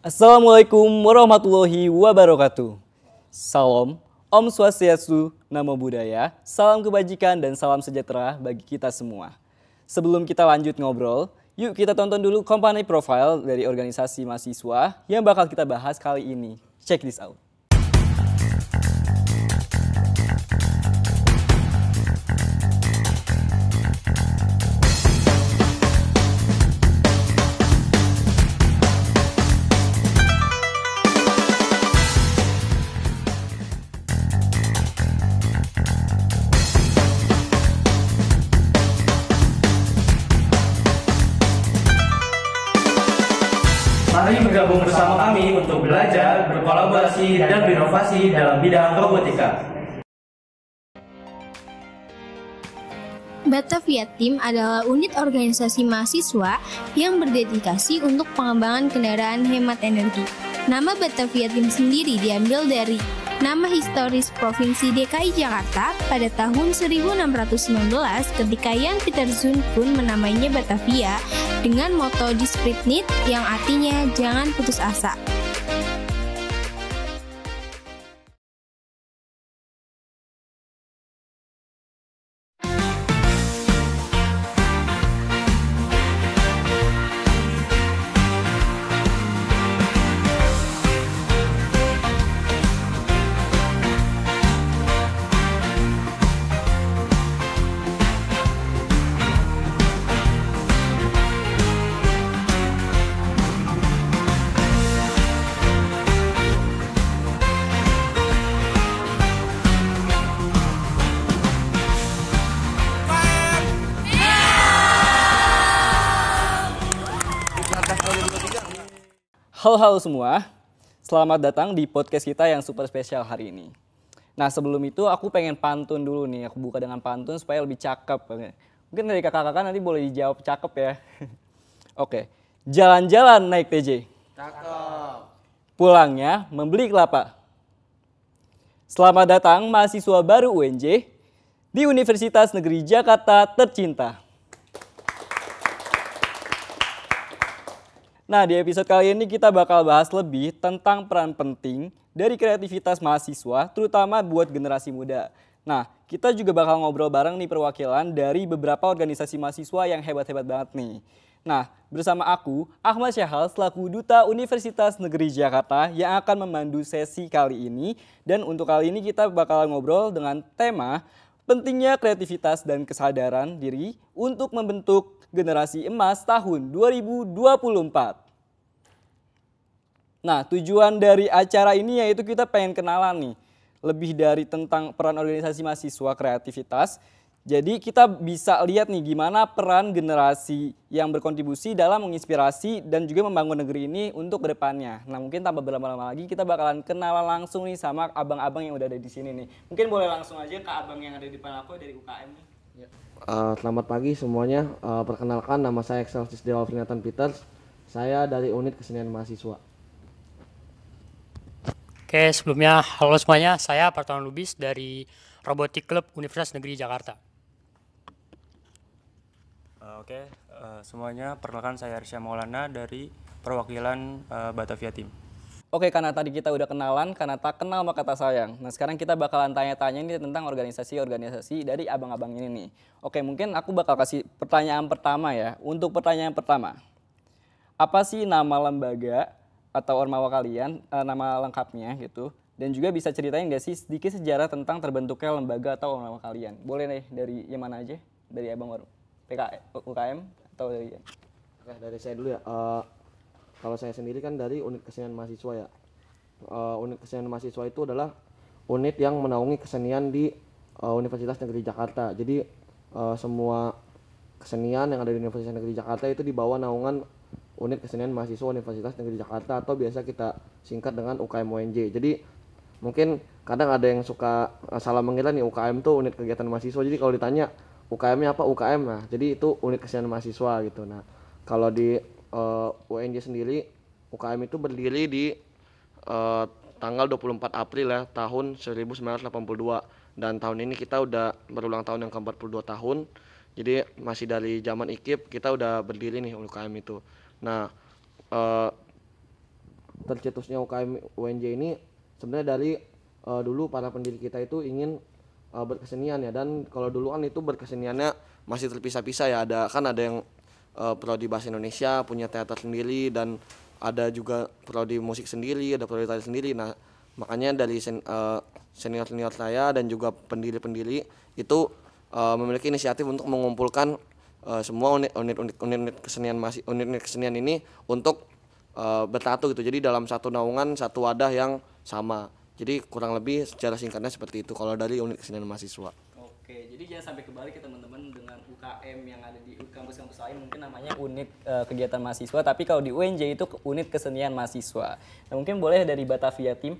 Assalamualaikum warahmatullahi wabarakatuh. Salam, Om Swastiastu, Namo Buddhaya, salam kebajikan dan salam sejahtera bagi kita semua. Sebelum kita lanjut ngobrol, yuk kita tonton dulu company profile dari organisasi mahasiswa yang bakal kita bahas kali ini. Check this out. Mari bergabung bersama kami untuk belajar, berkolaborasi, dan berinovasi dalam bidang robotika. Batavia Team adalah unit organisasi mahasiswa yang berdedikasi untuk pengembangan kendaraan hemat energi. Nama Batavia Team sendiri diambil dari nama historis Provinsi DKI Jakarta pada tahun 1619 ketika Jan Pieterszoon Koen menamainya Batavia dengan moto Desprit niet yang artinya jangan putus asa. Halo semua, selamat datang di podcast kita yang super spesial hari ini. Nah sebelum itu aku pengen pantun dulu nih, aku buka dengan pantun supaya lebih cakep. Mungkin dari kakak-kakak nanti boleh dijawab cakep ya. Oke, jalan-jalan naik TJ. Cakep. Pulangnya membeli kelapa. Selamat datang mahasiswa baru UNJ di Universitas Negeri Jakarta tercinta. Nah, di episode kali ini kita bakal bahas lebih tentang peran penting dari kreativitas mahasiswa, terutama buat generasi muda. Nah, kita juga bakal ngobrol bareng nih perwakilan dari beberapa organisasi mahasiswa yang hebat-hebat banget nih. Nah, bersama aku, Ahmad Syahal, selaku Duta Universitas Negeri Jakarta yang akan memandu sesi kali ini. Dan untuk kali ini kita bakal ngobrol dengan tema pentingnya kreativitas dan kesadaran diri untuk membentuk generasi emas tahun 2024. Nah, tujuan dari acara ini yaitu kita pengen kenalan nih lebih dari tentang peran organisasi mahasiswa kreativitas. Jadi kita bisa lihat nih gimana peran generasi yang berkontribusi dalam menginspirasi dan juga membangun negeri ini untuk kedepannya. Nah, mungkin tanpa berlama-lama lagi kita bakalan kenalan langsung nih sama abang-abang yang udah ada di sini nih. Mungkin boleh langsung aja ke abang yang ada di depan aku dari UKM nih. Selamat pagi semuanya. Perkenalkan, nama saya Excelsis Dewa Nathan Peters. Saya dari unit kesenian mahasiswa. Oke, sebelumnya halo semuanya. Saya Partono Lubis dari Robotik Club Universitas Negeri Jakarta. Semuanya perkenalkan, saya Arsya Maulana dari perwakilan Batavia Team. Oke, karena tadi kita udah kenalan, karena tak kenal maka tak sayang. Nah, sekarang kita bakalan tanya-tanya ini tentang organisasi-organisasi dari abang-abang ini nih. Oke, mungkin aku bakal kasih pertanyaan pertama ya. Untuk pertanyaan pertama, apa sih nama lembaga atau ormawa kalian, nama lengkapnya gitu? Dan juga bisa ceritain nggak sih sedikit sejarah tentang terbentuknya lembaga atau ormawa kalian? Boleh nih, dari yang mana aja? Dari abang baru? UKM atau dari... Oke, dari saya dulu ya. Kalau saya sendiri kan dari unit kesenian mahasiswa ya. Unit kesenian mahasiswa itu adalah unit yang menaungi kesenian di Universitas Negeri Jakarta. Jadi semua kesenian yang ada di Universitas Negeri Jakarta itu di bawah naungan unit kesenian mahasiswa Universitas Negeri Jakarta atau biasa kita singkat dengan UKM UNJ. Jadi mungkin kadang ada yang suka salah mengira nih UKM tuh unit kegiatan mahasiswa. Jadi kalau ditanya UKM-nya apa? UKM. Nah, jadi itu unit kesenian mahasiswa gitu. Nah, kalau di UNJ sendiri, UKM itu berdiri di tanggal 24 April ya, tahun 1982. Dan tahun ini kita udah berulang tahun yang ke-42 tahun. Jadi masih dari zaman IKIP kita udah berdiri nih UKM itu. Nah, tercetusnya UKM UNJ ini sebenarnya dari dulu para pendiri kita itu ingin berkesenian ya, dan kalau dulu kan itu berkeseniannya masih terpisah-pisah ya, ada yang prodi bahasa Indonesia punya teater sendiri, dan ada juga prodi musik sendiri, ada prodi tari sendiri. Nah makanya dari senior saya dan juga pendiri-pendiri itu memiliki inisiatif untuk mengumpulkan semua unit kesenian ini untuk bersatu gitu, jadi dalam satu naungan, satu wadah yang sama. Jadi kurang lebih secara singkatnya seperti itu kalau dari unit kesenian mahasiswa. Oke, jadi jangan sampai kebalik ya teman-teman dengan UKM yang ada di kampus-kampus lain mungkin namanya unit kegiatan mahasiswa, tapi kalau di UNJ itu unit kesenian mahasiswa. Nah mungkin boleh dari Batavia Team.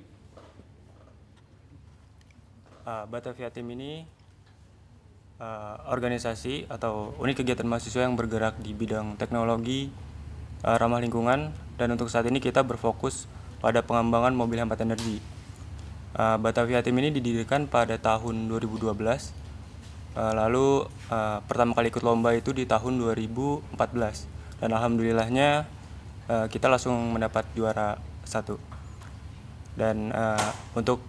Batavia Team ini organisasi atau unit kegiatan mahasiswa yang bergerak di bidang teknologi ramah lingkungan, dan untuk saat ini kita berfokus pada pengembangan mobil hemat energi. Batavia Team ini didirikan pada tahun 2012, lalu pertama kali ikut lomba itu di tahun 2014, dan alhamdulillahnya kita langsung mendapat juara 1. Dan untuk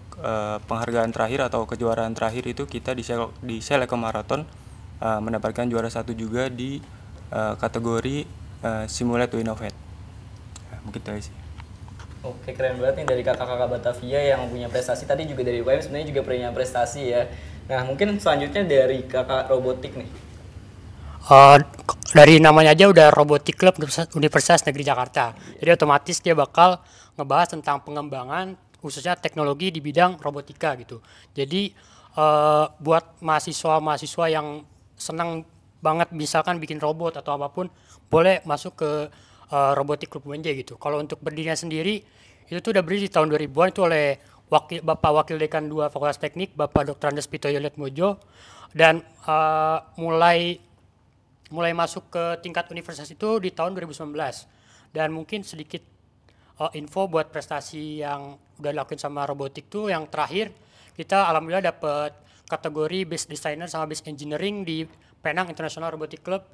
penghargaan terakhir atau kejuaraan terakhir itu kita di Seleko Marathon mendapatkan juara 1 juga di kategori Simulate to Innovate. Mungkin itu aja sih. Oke, keren banget nih dari kakak-kakak Batavia yang punya prestasi. Tadi juga dari UKM sebenarnya juga punya prestasi ya. Nah mungkin selanjutnya dari kakak robotik nih. Dari namanya aja udah Robotik Club Universitas Negeri Jakarta. Jadi otomatis dia bakal ngebahas tentang pengembangan khususnya teknologi di bidang robotika gitu. Jadi buat mahasiswa yang senang banget misalkan bikin robot atau apapun, boleh masuk ke Robotik Club UNJ gitu. Kalau untuk berdirinya sendiri itu tuh udah berdiri di tahun 2000-an itu oleh Bapak Wakil Dekan 2 Fakultas Teknik, Bapak Dr. Andes Pito Yolet Mojo, dan mulai masuk ke tingkat universitas itu di tahun 2019. Dan mungkin sedikit info buat prestasi yang udah dilakuin sama robotik tuh, yang terakhir kita alhamdulillah dapat kategori Best Designer sama Best Engineering di Penang International Robotic Club,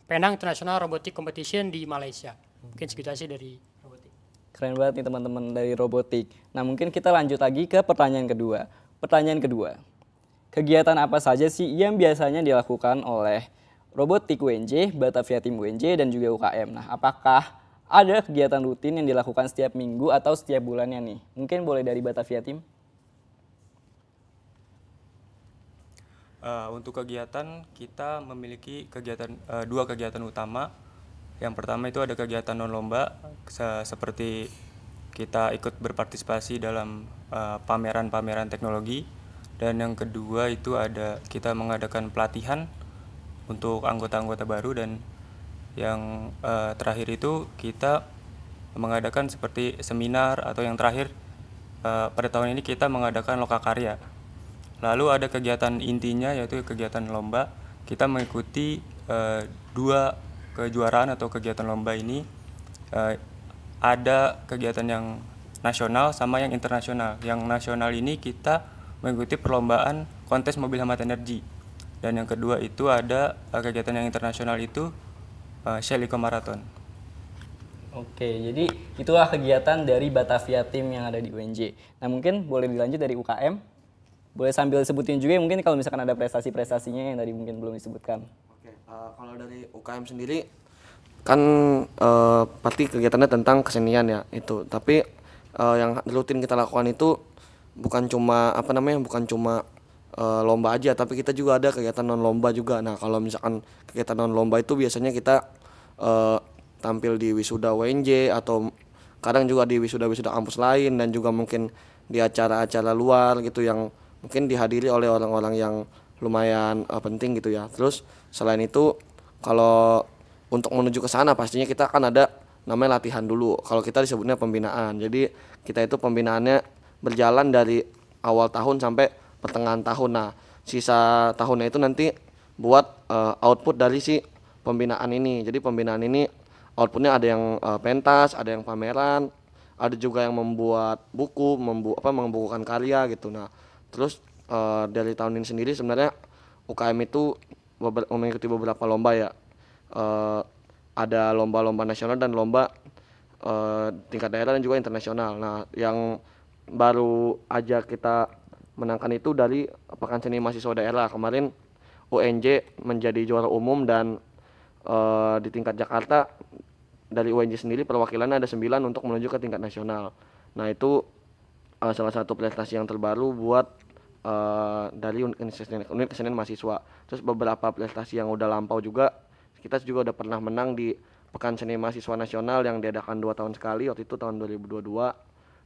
Penang International Robotic Competition di Malaysia. Mungkin segitu aja dari robotik. Keren banget nih teman-teman dari robotik. Nah mungkin kita lanjut lagi ke pertanyaan kedua. Kegiatan apa saja sih yang biasanya dilakukan oleh Robotik UNJ, Batavia Team UNJ, dan juga UKM? Nah apakah ada kegiatan rutin yang dilakukan setiap minggu atau setiap bulannya nih? Mungkin boleh dari Batavia Team. Untuk kegiatan kita memiliki dua kegiatan utama. Yang pertama itu ada kegiatan non lomba seperti kita ikut berpartisipasi dalam pameran-pameran teknologi, dan yang kedua itu ada kita mengadakan pelatihan untuk anggota-anggota baru, dan yang terakhir itu kita mengadakan seperti seminar, atau yang terakhir pada tahun ini kita mengadakan lokakarya. Lalu ada kegiatan intinya yaitu kegiatan lomba. Kita mengikuti 2 kejuaraan atau kegiatan lomba ini. Ada kegiatan yang nasional sama yang internasional. Yang nasional ini kita mengikuti perlombaan kontes mobil hemat energi. Dan yang kedua itu ada kegiatan yang internasional itu Seleko Marathon. Oke, jadi itulah kegiatan dari Batavia Team yang ada di UNJ. Nah mungkin boleh dilanjut dari UKM. Boleh sambil sebutin juga mungkin kalau misalkan ada prestasi-prestasinya yang tadi mungkin belum disebutkan. Oke, kalau dari UKM sendiri kan pasti kegiatannya tentang kesenian ya itu. Tapi yang rutin kita lakukan itu bukan cuma lomba aja, tapi kita juga ada kegiatan non lomba juga. Nah kalau misalkan kegiatan non lomba itu biasanya kita tampil di wisuda UNJ atau kadang juga di wisuda-wisuda kampus lain, dan juga mungkin di acara-acara luar gitu yang mungkin dihadiri oleh orang-orang yang lumayan penting gitu ya. Terus selain itu kalau untuk menuju ke sana pastinya kita akan ada namanya latihan dulu. Kalau kita disebutnya pembinaan. Jadi kita itu pembinaannya berjalan dari awal tahun sampai pertengahan tahun. Nah, sisa tahunnya itu nanti buat output dari si pembinaan ini. Jadi pembinaan ini outputnya ada yang pentas, ada yang pameran, ada juga yang membuat buku, membukukan karya gitu. Nah, terus dari tahun ini sendiri sebenarnya UKM itu mengikuti beberapa lomba ya. Ada lomba-lomba nasional dan lomba tingkat daerah dan juga internasional. Nah, yang baru aja kita menangkan itu dari Pekan Seni Mahasiswa Daerah. Kemarin UNJ menjadi juara umum dan di tingkat Jakarta dari UNJ sendiri perwakilannya ada 9 untuk menuju ke tingkat nasional. Nah, itu salah satu prestasi yang terbaru buat dari unit kesenian mahasiswa. Terus beberapa prestasi yang udah lampau juga, kita juga udah pernah menang di Pekan Seni Mahasiswa Nasional yang diadakan 2 tahun sekali, waktu itu tahun 2022.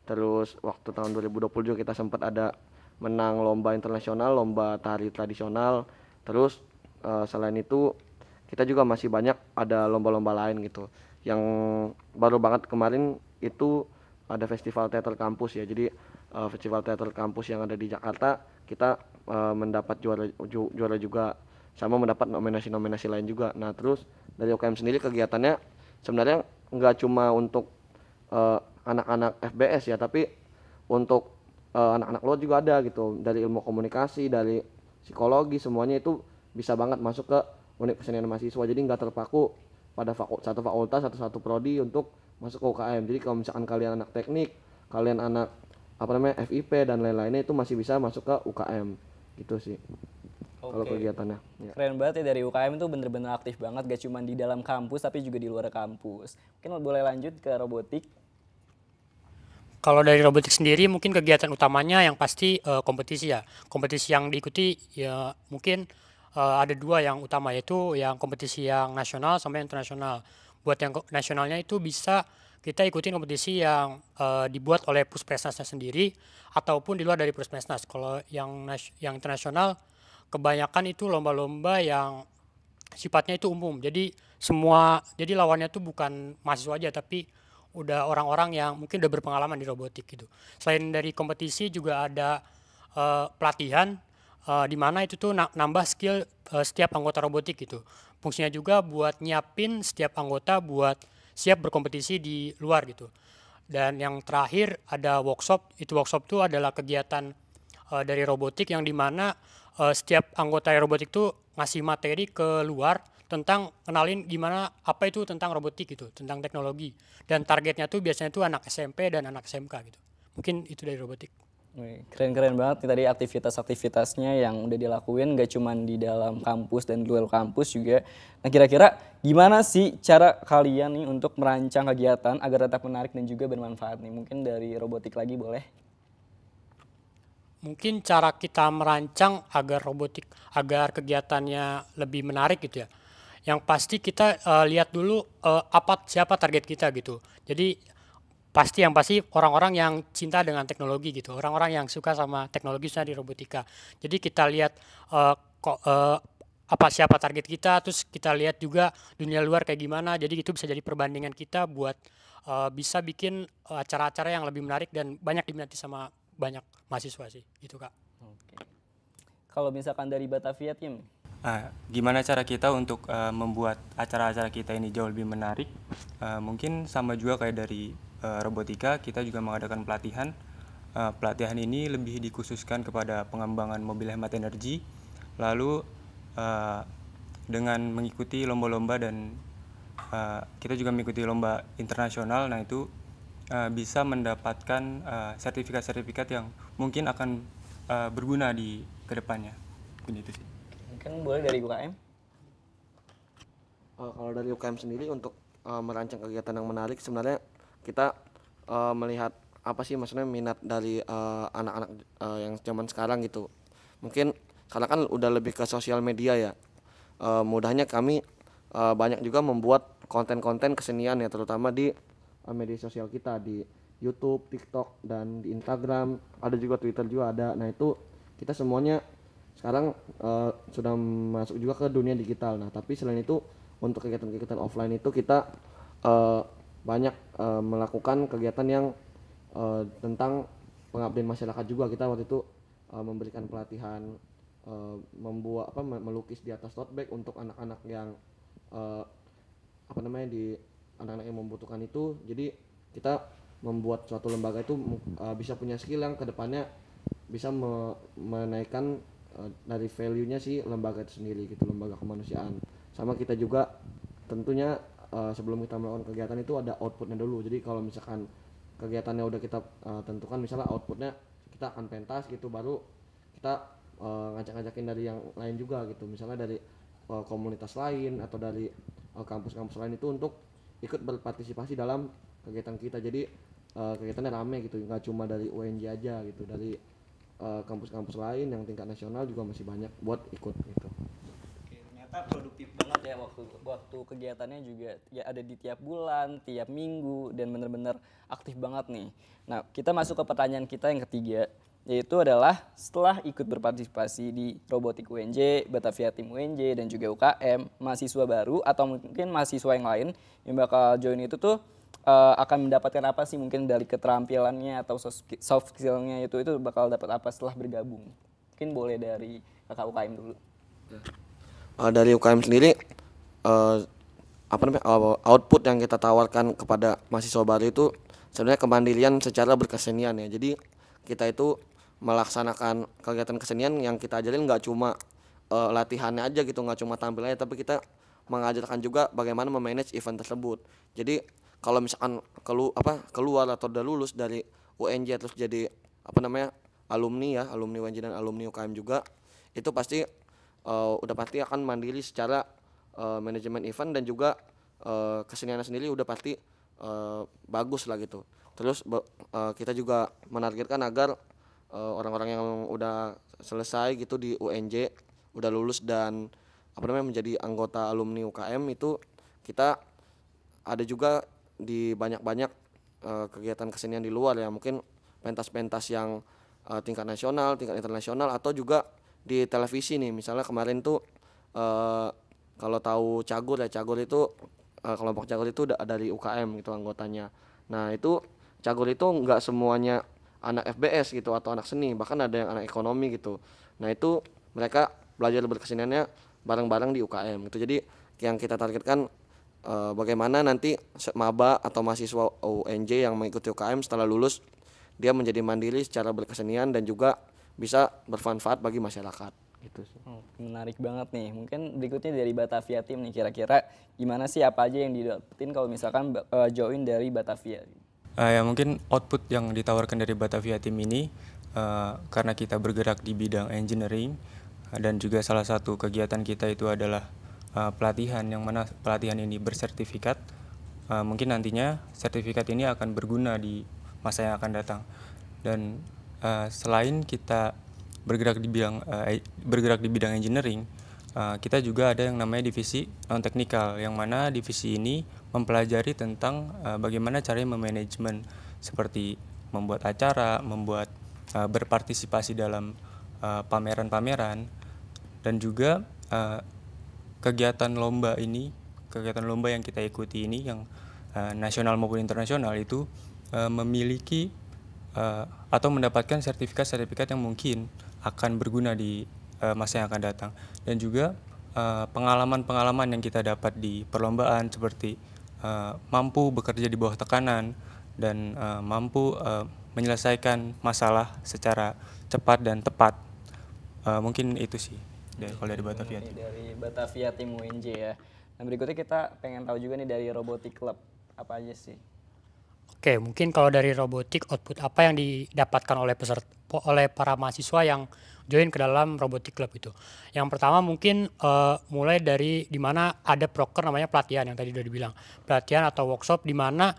Terus waktu tahun 2020 juga kita sempat ada menang lomba internasional, lomba tari tradisional. Terus selain itu kita juga masih banyak ada lomba-lomba lain gitu. Yang baru banget kemarin itu ada festival teater kampus ya. Jadi festival teater kampus yang ada di Jakarta kita mendapat juara juga, sama mendapat nominasi-nominasi lain juga. Nah, terus dari UKM sendiri kegiatannya sebenarnya nggak cuma untuk anak-anak FBS ya, tapi untuk anak-anak luar juga ada gitu. Dari ilmu komunikasi, dari psikologi, semuanya itu bisa banget masuk ke unit kesenian mahasiswa. Jadi nggak terpaku pada satu fakultas atau satu prodi untuk masuk ke UKM. Jadi kalau misalkan kalian anak teknik, kalian anak FIP dan lain-lainnya, itu masih bisa masuk ke UKM gitu sih. Kalau kegiatannya ya. Keren banget ya, dari UKM itu bener-bener aktif banget, gak cuma di dalam kampus tapi juga di luar kampus. Mungkin boleh lanjut ke robotik. Kalau dari robotik sendiri mungkin kegiatan utamanya yang pasti kompetisi ya. Kompetisi yang diikuti ya mungkin ada 2 yang utama, yaitu yang kompetisi yang nasional sama yang internasional. Buat yang nasionalnya itu bisa kita ikutin kompetisi yang dibuat oleh Puspesnasnya sendiri ataupun di luar dari Puspesnas. Kalau yang internasional kebanyakan itu lomba-lomba yang sifatnya itu umum. Jadi lawannya itu bukan mahasiswa aja, tapi udah orang-orang yang mungkin udah berpengalaman di robotik gitu. Selain dari kompetisi juga ada pelatihan di mana itu tuh nambah skill setiap anggota robotik gitu. Fungsinya juga buat nyiapin setiap anggota buat siap berkompetisi di luar gitu. Dan yang terakhir ada workshop. Itu workshop itu adalah kegiatan dari robotik yang dimana setiap anggota robotik itu ngasih materi ke luar tentang kenalin gimana apa itu tentang robotik gitu, tentang teknologi. Dan targetnya tuh biasanya tuh anak SMP dan anak SMK gitu. Mungkin itu dari robotik. Keren-keren banget nih tadi aktivitas-aktivitasnya yang udah dilakuin, gak cuma di dalam kampus dan di luar kampus juga. Nah, kira-kira gimana sih cara kalian nih untuk merancang kegiatan agar tetap menarik dan juga bermanfaat nih? Mungkin dari robotik lagi boleh? Mungkin cara kita merancang agar kegiatannya lebih menarik gitu ya. Yang pasti kita lihat dulu siapa target kita gitu. Jadi yang pasti orang-orang yang cinta dengan teknologi gitu, orang-orang yang suka sama teknologi di robotika. Jadi kita lihat siapa target kita, terus kita lihat juga dunia luar kayak gimana. Jadi itu bisa jadi perbandingan kita buat bisa bikin acara-acara yang lebih menarik dan banyak diminati sama banyak mahasiswa sih, gitu Kak. Oke. Kalau misalkan dari Batavia Tim, gimana cara kita untuk membuat acara-acara kita ini jauh lebih menarik? Mungkin sama juga kayak dari robotika, kita juga mengadakan pelatihan. Pelatihan ini lebih dikhususkan kepada pengembangan mobil hemat energi. Lalu dengan mengikuti lomba-lomba dan kita juga mengikuti lomba internasional, nah itu bisa mendapatkan sertifikat-sertifikat yang mungkin akan berguna di kedepannya. Begitu sih. mungkin boleh dari UKM? Kalau dari UKM sendiri untuk merancang kegiatan yang menarik, sebenarnya kita melihat apa sih maksudnya minat dari anak-anak yang zaman sekarang gitu. Mungkin karena kan udah lebih ke sosial media ya, mudahnya kami banyak juga membuat konten-konten kesenian ya, terutama di media sosial kita, di YouTube, TikTok, dan di Instagram, ada juga Twitter juga ada. Nah itu kita semuanya sekarang sudah masuk juga ke dunia digital. Nah tapi selain itu untuk kegiatan-kegiatan offline itu kita banyak melakukan kegiatan yang tentang pengabdian masyarakat juga. Kita waktu itu memberikan pelatihan membuat melukis di atas tote bag untuk anak-anak yang di anak-anak yang membutuhkan itu. Jadi kita membuat suatu lembaga itu bisa punya skill yang kedepannya bisa menaikkan dari value-nya si lembaga itu sendiri gitu, lembaga kemanusiaan. Sama kita juga tentunya sebelum kita melakukan kegiatan itu ada outputnya dulu. Jadi kalau misalkan kegiatannya udah kita tentukan, misalnya outputnya kita akan pentas gitu, baru kita ngajak-ngajakin dari yang lain juga gitu, misalnya dari komunitas lain atau dari kampus-kampus lain itu untuk ikut berpartisipasi dalam kegiatan kita. Jadi kegiatannya rame gitu, nggak cuma dari UNJ aja gitu, dari kampus-kampus lain yang tingkat nasional juga masih banyak buat ikut gitu. Oke, ternyata produktif banget ya waktu kegiatannya juga ya ada di tiap bulan, tiap minggu, dan bener-bener aktif banget nih. Nah, kita masuk ke pertanyaan kita yang ketiga, yaitu adalah setelah ikut berpartisipasi di Robotik UNJ, Batavia Tim UNJ, dan juga UKM, mahasiswa baru atau mungkin mahasiswa yang lain yang bakal join itu tuh akan mendapatkan apa sih, mungkin dari keterampilannya atau soft skill-nya itu bakal dapat apa setelah bergabung? Mungkin boleh dari kakak UKM dulu. Dari UKM sendiri output yang kita tawarkan kepada mahasiswa baru itu sebenarnya kemandirian secara berkesenian ya. Jadi kita itu melaksanakan kegiatan kesenian yang kita ajarin nggak cuma latihannya aja gitu, nggak cuma tampilnya, tapi kita mengajarkan juga bagaimana memanage event tersebut. Jadi kalau misalkan keluar atau udah lulus dari UNJ terus jadi alumni UNJ dan alumni UKM juga, itu pasti udah pasti akan mandiri secara manajemen event, dan juga keseniannya sendiri udah pasti bagus lah gitu. Terus kita juga menargetkan agar orang-orang yang udah selesai gitu di UNJ, udah lulus dan menjadi anggota alumni UKM itu, kita ada juga di banyak-banyak kegiatan kesenian di luar ya, mungkin pentas-pentas yang tingkat nasional, tingkat internasional, atau juga di televisi nih. Misalnya kemarin tuh kalau tahu Cagur ya, Cagur itu kelompok Cagur itu dari UKM gitu anggotanya. Nah itu Cagur itu nggak semuanya anak FBS gitu atau anak seni, bahkan ada yang anak ekonomi gitu. Nah itu mereka belajar berkeseniannya bareng-bareng di UKM gitu. Jadi yang kita targetkan bagaimana nanti maba atau mahasiswa UNJ yang mengikuti UKM setelah lulus dia menjadi mandiri secara berkesenian dan juga bisa bermanfaat bagi masyarakat gitu sih. Menarik banget nih. Mungkin berikutnya dari Batavia Tim nih, kira-kira gimana sih, apa aja yang didapetin kalau misalkan join dari Batavia? Ya mungkin output yang ditawarkan dari Batavia Tim ini karena kita bergerak di bidang engineering dan juga salah satu kegiatan kita itu adalah pelatihan, yang mana pelatihan ini bersertifikat. Mungkin nantinya sertifikat ini akan berguna di masa yang akan datang. Dan selain kita bergerak di bidang engineering, kita juga ada yang namanya divisi non teknikal, yang mana divisi ini mempelajari tentang bagaimana caranya memanajemen, seperti membuat acara, berpartisipasi dalam pameran-pameran, dan juga kegiatan lomba yang kita ikuti ini, yang nasional maupun internasional, itu memiliki atau mendapatkan sertifikat-sertifikat yang mungkin akan berguna di masa yang akan datang. Dan juga pengalaman-pengalaman yang kita dapat di perlombaan, seperti mampu bekerja di bawah tekanan dan mampu menyelesaikan masalah secara cepat dan tepat. Mungkin itu sih kalau dari Batavia Tim. Dari Batavia Tim UNJ ya. Nah berikutnya kita pengen tahu juga nih dari Robotik Club, apa aja sih? Oke, mungkin kalau dari robotik, output apa yang didapatkan oleh para mahasiswa yang join ke dalam Robotik Club itu. Yang pertama mungkin mulai dari di mana ada proker namanya pelatihan, yang tadi udah dibilang. Pelatihan atau workshop di mana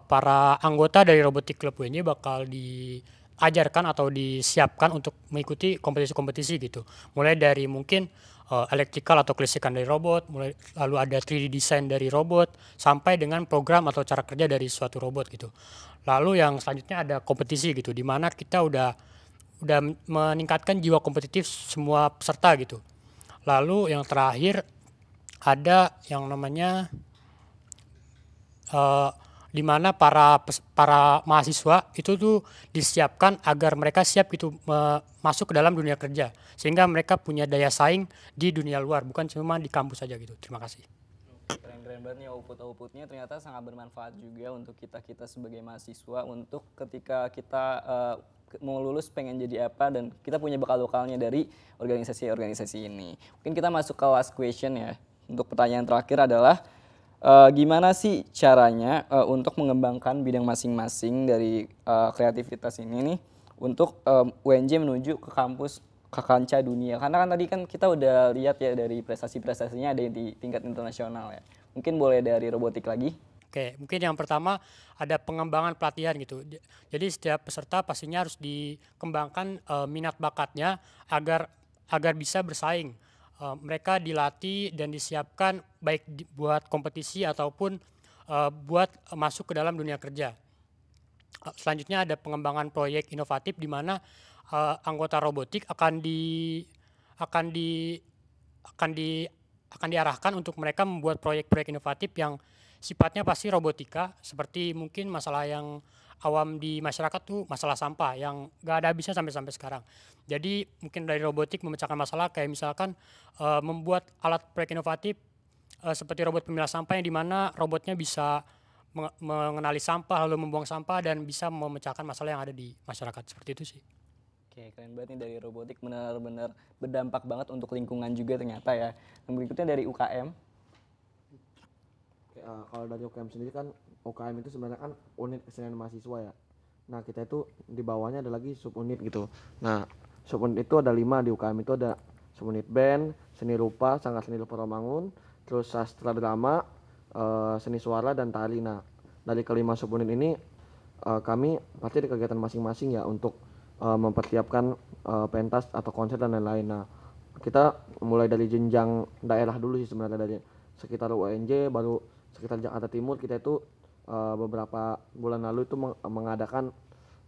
para anggota dari Robotik Club ini bakal diajarkan atau disiapkan untuk mengikuti kompetisi-kompetisi gitu. Mulai dari mungkin electrical atau kelistrikan dari robot, lalu ada 3D design dari robot, sampai dengan program atau cara kerja dari suatu robot gitu. Lalu yang selanjutnya ada kompetisi gitu, di mana kita udah meningkatkan jiwa kompetitif semua peserta gitu. Lalu yang terakhir ada yang namanya di mana para mahasiswa itu tuh disiapkan agar mereka siap gitu masuk ke dalam dunia kerja, sehingga mereka punya daya saing di dunia luar, bukan cuma di kampus saja gitu. Terima kasih. Keren banget nih outputnya, ternyata sangat bermanfaat juga untuk kita sebagai mahasiswa, untuk ketika kita mau lulus pengen jadi apa, dan kita punya bekal-bekalnya dari organisasi-organisasi ini. Mungkin kita masuk ke last question ya. Untuk pertanyaan terakhir adalah Gimana sih caranya untuk mengembangkan bidang masing-masing dari kreativitas ini nih untuk UNJ menuju ke kampus ke kancah dunia? Karena kan tadi kan kita udah lihat ya dari prestasi-prestasinya ada yang di tingkat internasional ya. Mungkin boleh dari robotik lagi. Oke, mungkin yang pertama ada pengembangan pelatihan gitu. Jadi setiap peserta pastinya harus dikembangkan minat bakatnya agar agar bisa bersaing. Mereka dilatih dan disiapkan baik buat kompetisi ataupun buat masuk ke dalam dunia kerja. Selanjutnya ada pengembangan proyek inovatif di mana anggota robotik akan di akan di akan diarahkan untuk mereka membuat proyek-proyek inovatif yang sifatnya pasti robotika, seperti mungkin masalah yang awam di masyarakat tuh masalah sampah yang gak ada habisnya sampai sekarang. Jadi mungkin dari robotik memecahkan masalah kayak misalkan membuat alat proyek inovatif seperti robot pemilah sampah yang dimana robotnya bisa mengenali sampah lalu membuang sampah dan bisa memecahkan masalah yang ada di masyarakat, seperti itu sih. Oke, keren banget nih dari robotik, benar-benar berdampak banget untuk lingkungan juga ternyata ya. Dan berikutnya dari UKM. Oke, kalau dari UKM sendiri kan, UKM itu sebenarnya kan unit kesenian mahasiswa ya. Nah, kita itu di bawahnya ada lagi subunit gitu. Nah, subunit itu ada 5 di UKM. Itu ada subunit band, seni rupa, sanggar seni rupa Romangun, terus sastra drama, seni suara dan tari. Nah, dari kelima subunit ini kami pasti ada kegiatan masing-masing ya untuk mempersiapkan pentas atau konser dan lain-lain. Nah, kita mulai dari jenjang daerah dulu sih sebenarnya, dari sekitar UNJ, baru sekitar Jakarta Timur kita itu beberapa bulan lalu itu mengadakan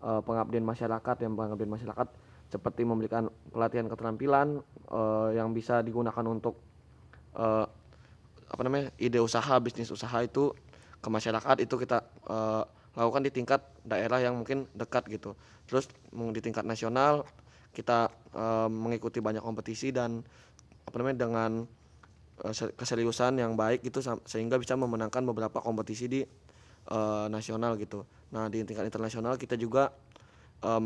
pengabdian masyarakat seperti memberikan pelatihan keterampilan yang bisa digunakan untuk ide usaha, bisnis usaha itu ke masyarakat. Itu kita lakukan di tingkat daerah yang mungkin dekat gitu. Terus di tingkat nasional kita mengikuti banyak kompetisi dan dengan keseriusan yang baik gitu sehingga bisa memenangkan beberapa kompetisi di nasional gitu. Nah, di tingkat internasional kita juga bukan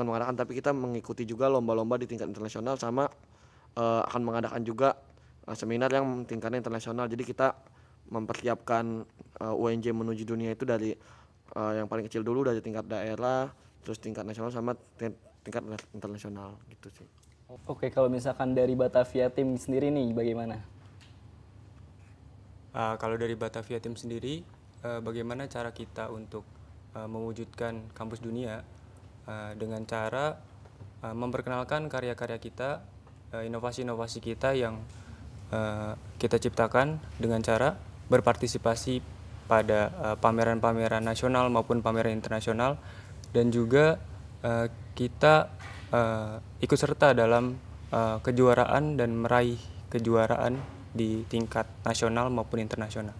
mengadakan tapi kita mengikuti juga lomba-lomba di tingkat internasional sama akan mengadakan juga seminar yang tingkatnya internasional. Jadi kita mempersiapkan UNJ menuju dunia itu dari yang paling kecil dulu, dari tingkat daerah, terus tingkat nasional sama tingkat internasional gitu sih. Oke, kalau misalkan dari Batavia Tim sendiri nih bagaimana? Kalau dari Batavia Tim sendiri, bagaimana cara kita untuk mewujudkan kampus dunia dengan cara memperkenalkan karya-karya kita, inovasi-inovasi kita yang kita ciptakan dengan cara berpartisipasi pada pameran-pameran nasional maupun pameran internasional, dan juga kita ikut serta dalam kejuaraan dan meraih kejuaraan di tingkat nasional maupun internasional.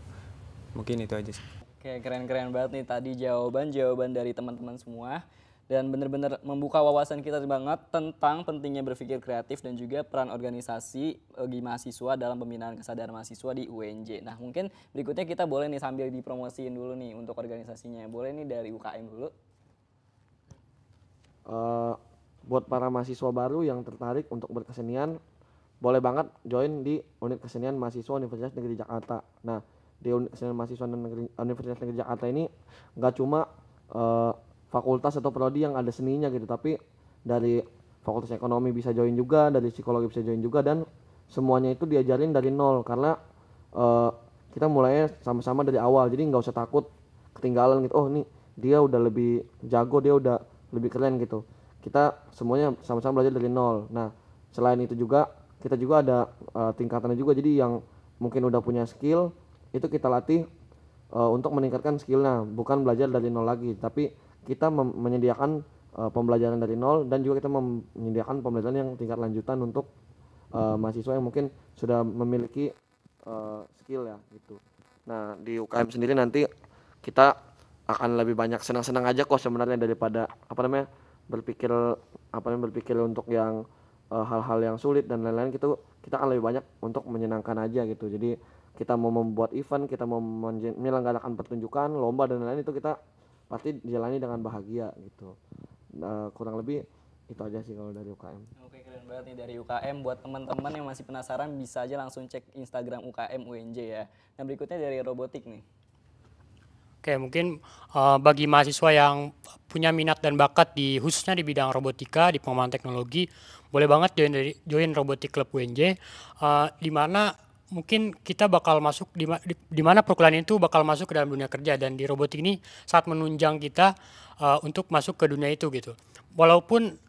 Mungkin itu aja sih. Oke, keren-keren banget nih tadi jawaban dari teman-teman semua. Dan benar-benar membuka wawasan kita banget tentang pentingnya berpikir kreatif dan juga peran organisasi bagi mahasiswa dalam pembinaan kesadaran mahasiswa di UNJ. Nah, mungkin berikutnya kita boleh nih sambil dipromosiin dulu nih untuk organisasinya. Boleh nih dari UKM dulu. Buat para mahasiswa baru yang tertarik untuk berkesenian, boleh banget join di unit kesenian mahasiswa Universitas Negeri Jakarta. Nah, di unit kesenian mahasiswa Universitas Negeri Jakarta ini nggak cuma fakultas atau prodi yang ada seninya gitu, tapi dari fakultas ekonomi bisa join juga, dari psikologi bisa join juga, dan semuanya itu diajarin dari nol karena kita mulainya sama-sama dari awal. Jadi nggak usah takut ketinggalan gitu, oh nih dia udah lebih jago, dia udah lebih keren gitu. Kita semuanya sama-sama belajar dari nol. Nah, selain itu juga kita juga ada tingkatannya juga, jadi yang mungkin udah punya skill itu kita latih untuk meningkatkan skillnya, bukan belajar dari nol lagi, tapi kita menyediakan pembelajaran dari nol, dan juga kita menyediakan pembelajaran yang tingkat lanjutan untuk mahasiswa yang mungkin sudah memiliki skill ya gitu. Nah, di UKM sendiri nanti kita akan lebih banyak senang-senang aja kok sebenarnya daripada berpikir untuk yang hal-hal yang sulit dan lain-lain gitu. Kita akan lebih banyak untuk menyenangkan aja gitu. Jadi kita mau membuat event, kita mau menyelenggarakan pertunjukan, lomba dan lain-lain, itu kita pasti dijalani dengan bahagia gitu. Kurang lebih Itu aja sih kalau dari UKM. Oke, keren banget nih dari UKM. Buat teman-teman yang masih penasaran bisa aja langsung cek Instagram UKM UNJ ya. Nah berikutnya dari robotik nih. Oke, mungkin bagi mahasiswa yang punya minat dan bakat khususnya di bidang robotika, di pengembangan teknologi, boleh banget join Robotik Club UNJ, di mana mungkin kita bakal masuk di mana perkuliahan itu bakal masuk ke dalam dunia kerja, dan di robotik ini saat menunjang kita untuk masuk ke dunia itu gitu. Walaupun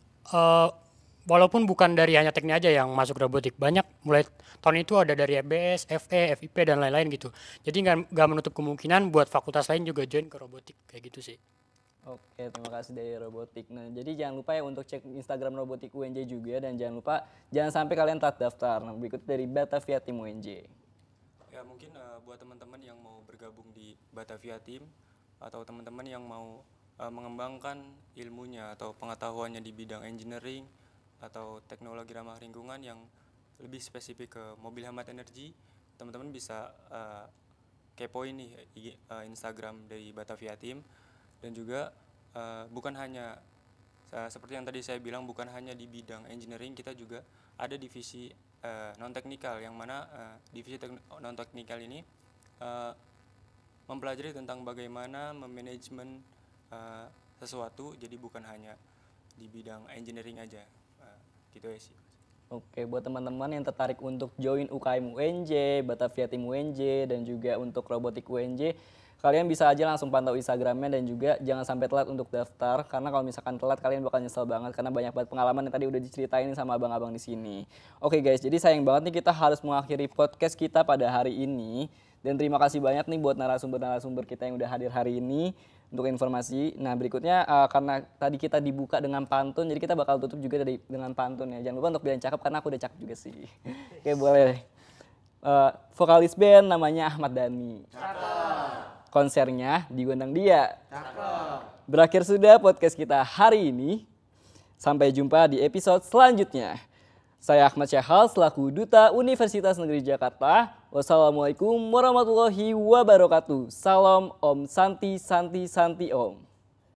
bukan dari hanya teknik aja yang masuk robotik, banyak mulai tahun itu ada dari FBS, FE, FIP dan lain-lain gitu. Jadi nggak menutup kemungkinan buat fakultas lain juga join ke robotik kayak gitu sih. Oke, terima kasih dari robotik. Nah, jadi jangan lupa ya untuk cek Instagram robotik UNJ juga, dan jangan lupa jangan sampai kalian telat daftar. Nah, berikut dari Batavia Tim UNJ. Ya mungkin buat teman-teman yang mau bergabung di Batavia Team atau teman-teman yang mau mengembangkan ilmunya atau pengetahuannya di bidang engineering atau teknologi ramah lingkungan yang lebih spesifik ke mobil hemat energi, teman-teman bisa kepoin nih Instagram dari Batavia Team. Dan juga bukan hanya seperti yang tadi saya bilang, bukan hanya di bidang engineering, kita juga ada divisi non teknikal, yang mana divisi non teknikal ini mempelajari tentang bagaimana memanajemen sesuatu, jadi bukan hanya di bidang engineering aja, gitu ya sih. Oke, buat teman-teman yang tertarik untuk join UKM UNJ, Batavia Tim UNJ, dan juga untuk robotik UNJ, kalian bisa aja langsung pantau Instagramnya, dan juga jangan sampai telat untuk daftar, karena kalau misalkan telat kalian bakal nyesel banget karena banyak banget pengalaman yang tadi udah diceritain sama abang-abang di sini. Oke guys, jadi sayang banget nih kita harus mengakhiri podcast kita pada hari ini, dan terima kasih banyak nih buat narasumber-narasumber kita yang udah hadir hari ini untuk informasi. Nah berikutnya karena tadi kita dibuka dengan pantun, jadi kita bakal tutup juga dengan pantun ya. Jangan lupa untuk bilang cakep karena aku udah cakep juga sih. Oke boleh. Vokalis band namanya Ahmad Dhani. Konsernya diundang dia. Berakhir sudah podcast kita hari ini. Sampai jumpa di episode selanjutnya. Saya Ahmad Syahal selaku Duta Universitas Negeri Jakarta. Wassalamualaikum warahmatullahi wabarakatuh. Salam Om Santi Santi Santi Om.